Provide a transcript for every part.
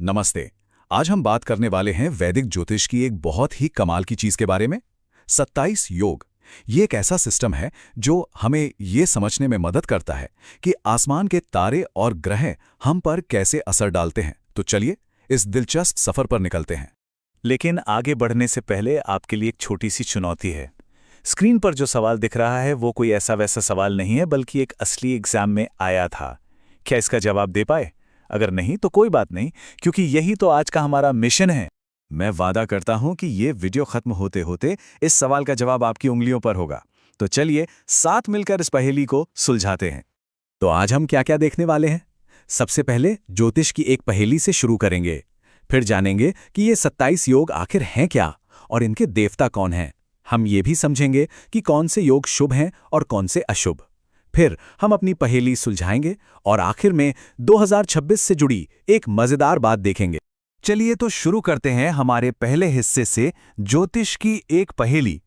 नमस्ते। आज हम बात करने वाले हैं वैदिक ज्योतिष की एक बहुत ही कमाल की चीज के बारे में। 27 योग। ये एक ऐसा सिस्टम है जो हमें ये समझने में मदद करता है कि आसमान के तारे और ग्रह हम पर कैसे असर डालते हैं। तो चलिए इस दिलचस्प सफर पर निकलते हैं। लेकिन आगे बढ़ने से पहले आपके लिए एक छोटी सी चुनौती है। स्क्रीन पर जो सवाल दिख रहा है वो कोई ऐसा वैसा सवाल नहीं है, बल्कि एक असली एग्जाम में आया था। क्या इसका जवाब दे पाए? अगर नहीं तो कोई बात नहीं, क्योंकि यही तो आज का हमारा मिशन है। मैं वादा करता हूं कि ये वीडियो खत्म होते होते इस सवाल का जवाब आपकी उंगलियों पर होगा। तो चलिए साथ मिलकर इस पहेली को सुलझाते हैं। तो आज हम क्या क्या देखने वाले हैं? सबसे पहले ज्योतिष की एक पहेली से शुरू करेंगे। फिर जानेंगे कि ये 27 योग आखिर हैं क्या और इनके देवता कौन हैं। हम ये भी समझेंगे कि कौन से योग शुभ हैं और कौन से अशुभ। फिर हम अपनी पहेली सुलझाएंगे और आखिर में 2026 से जुड़ी एक मजेदार बात देखेंगे। चलिए तो शुरू करते हैं हमारे पहले हिस्से से, ज्योतिष की एक पहेली।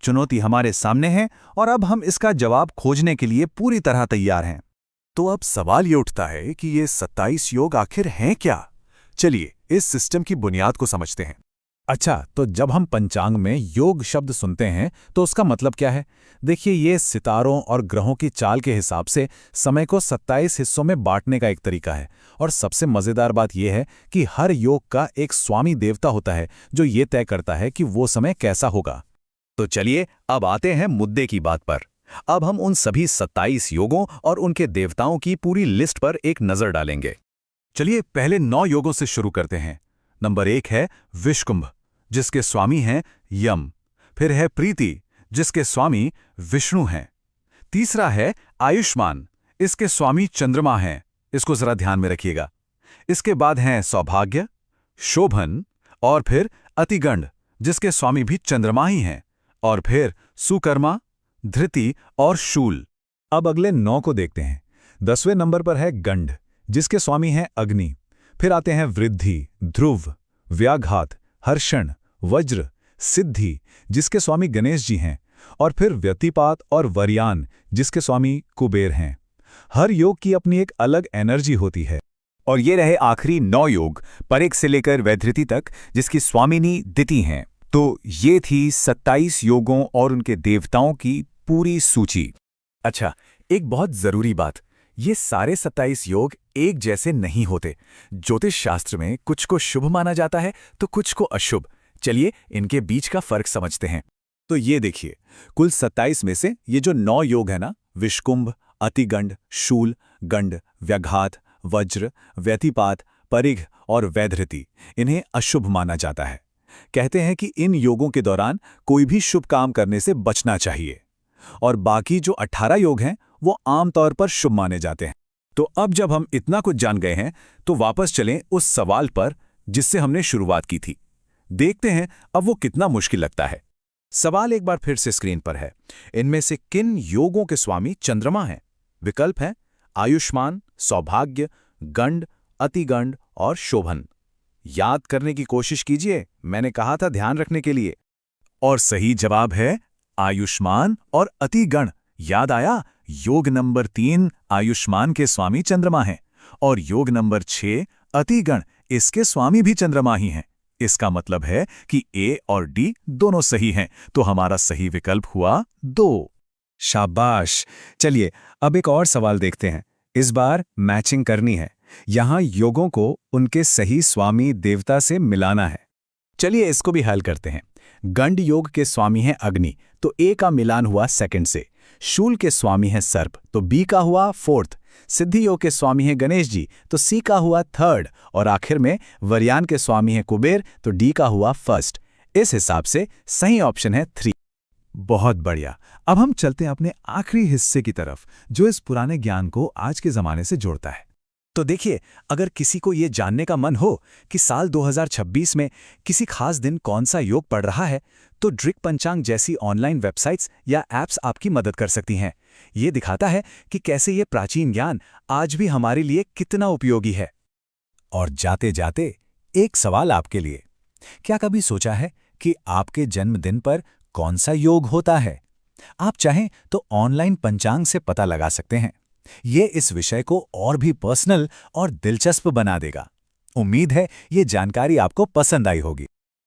चुनौती हमारे सामने है और अब हम इसका जवाब खोजने के लिए पूरी तरह तैयार हैं। तो अब सवाल ये उठता है कि ये 27 योग आखिर हैं क्या? चलिए इस सिस्टम की बुनियाद को समझते हैं। अच्छा, तो जब हम पंचांग में योग शब्द सुनते हैं तो उसका मतलब क्या है? देखिए, ये सितारों और ग्रहों की चाल के हिसाब से समय को 27 हिस्सों में बांटने का एक तरीका है। और सबसे मजेदार बात यह है कि हर योग का एक स्वामी देवता होता है जो ये तय करता है कि वो समय कैसा होगा। तो चलिए अब आते हैं मुद्दे की बात पर। अब हम उन सभी 27 योगों और उनके देवताओं की पूरी लिस्ट पर एक नजर डालेंगे। चलिए पहले 9 योगों से शुरू करते हैं। नंबर 1 है विषकुंभ, जिसके स्वामी हैं यम। फिर है प्रीति, जिसके स्वामी विष्णु हैं। तीसरा है आयुष्मान, इसके स्वामी चंद्रमा हैं। इसको जरा ध्यान में रखिएगा। इसके बाद हैं सौभाग्य, शोभन और फिर अतिगंड, जिसके स्वामी भी चंद्रमा ही हैं। और फिर सुकर्मा, धृति और शूल। अब अगले 9 को देखते हैं। 10वें नंबर पर है गंड, जिसके स्वामी हैं अग्नि। फिर आते हैं वृद्धि, ध्रुव, व्याघात, हर्षण, वज्र, सिद्धि, जिसके स्वामी गणेश जी हैं। और फिर व्यतिपात और वरयान, जिसके स्वामी कुबेर हैं। हर योग की अपनी एक अलग एनर्जी होती है। और ये रहे आखिरी 9 योग, परेख से लेकर वैधृति तक, जिसकी स्वामिनी दिति हैं। तो ये थी 27 योगों और उनके देवताओं की पूरी सूची। अच्छा, एक बहुत जरूरी बात, ये सारे 27 योग एक जैसे नहीं होते। ज्योतिष शास्त्र में कुछ को शुभ माना जाता है तो कुछ को अशुभ। चलिए इनके बीच का फर्क समझते हैं। तो ये देखिए, कुल 27 में से ये जो 9 योग है ना, विषकुंभ, अतिगंड, शूल, गंड, व्याघात, वज्र, व्यतिपात, परिघ और वैधृति, इन्हें अशुभ माना जाता है। कहते हैं कि इन योगों के दौरान कोई भी शुभ काम करने से बचना चाहिए। और बाकी जो 18 योग हैं वो आमतौर पर शुभ माने जाते हैं। तो अब जब हम इतना कुछ जान गए हैं तो वापस चलें उस सवाल पर जिससे हमने शुरुआत की थी। देखते हैं अब वो कितना मुश्किल लगता है। सवाल एक बार फिर से स्क्रीन पर है। इनमें से किन योगों के स्वामी चंद्रमा हैं? विकल्प हैं आयुष्मान, सौभाग्य, गंड, अतिगंड और शोभन। याद करने की कोशिश कीजिए, मैंने कहा था ध्यान रखने के लिए। और सही जवाब है आयुष्मान और अतिगण। याद आया? योग नंबर 3 आयुष्मान के स्वामी चंद्रमा हैं और योग नंबर 6 अतिगण, इसके स्वामी भी चंद्रमा ही हैं। इसका मतलब है कि ए और डी दोनों सही हैं, तो हमारा सही विकल्प हुआ 2। शाबाश। चलिए अब एक और सवाल देखते हैं। इस बार मैचिंग करनी है। यहां योगों को उनके सही स्वामी देवता से मिलाना है। चलिए इसको भी हल करते हैं। गंड योग के स्वामी हैं अग्नि, तो ए का मिलान हुआ सेकंड से। शूल के स्वामी हैं सर्प, तो बी का हुआ 4th। सिद्धि योग के स्वामी हैं गणेश जी, तो सी का हुआ 3rd। और आखिर में वरयान के स्वामी हैं कुबेर, तो डी का हुआ 1st। इस हिसाब से सही ऑप्शन है 3। बहुत बढ़िया। अब हम चलते हैं अपने आखिरी हिस्से की तरफ, जो इस पुराने ज्ञान को आज के जमाने से जोड़ता है। तो देखिए, अगर किसी को ये जानने का मन हो कि साल 2026 में किसी खास दिन कौन सा योग पड़ रहा है, तो ड्रिक पंचांग जैसी ऑनलाइन वेबसाइट्स या ऐप्स आपकी मदद कर सकती हैं। ये दिखाता है कि कैसे ये प्राचीन ज्ञान आज भी हमारे लिए कितना उपयोगी है। और जाते जाते एक सवाल आपके लिए, क्या कभी सोचा है कि आपके जन्मदिन पर कौन सा योग होता है? आप चाहें तो ऑनलाइन पंचांग से पता लगा सकते हैं। ये इस विषय को और भी पर्सनल और दिलचस्प बना देगा। उम्मीद है ये जानकारी आपको पसंद आई होगी।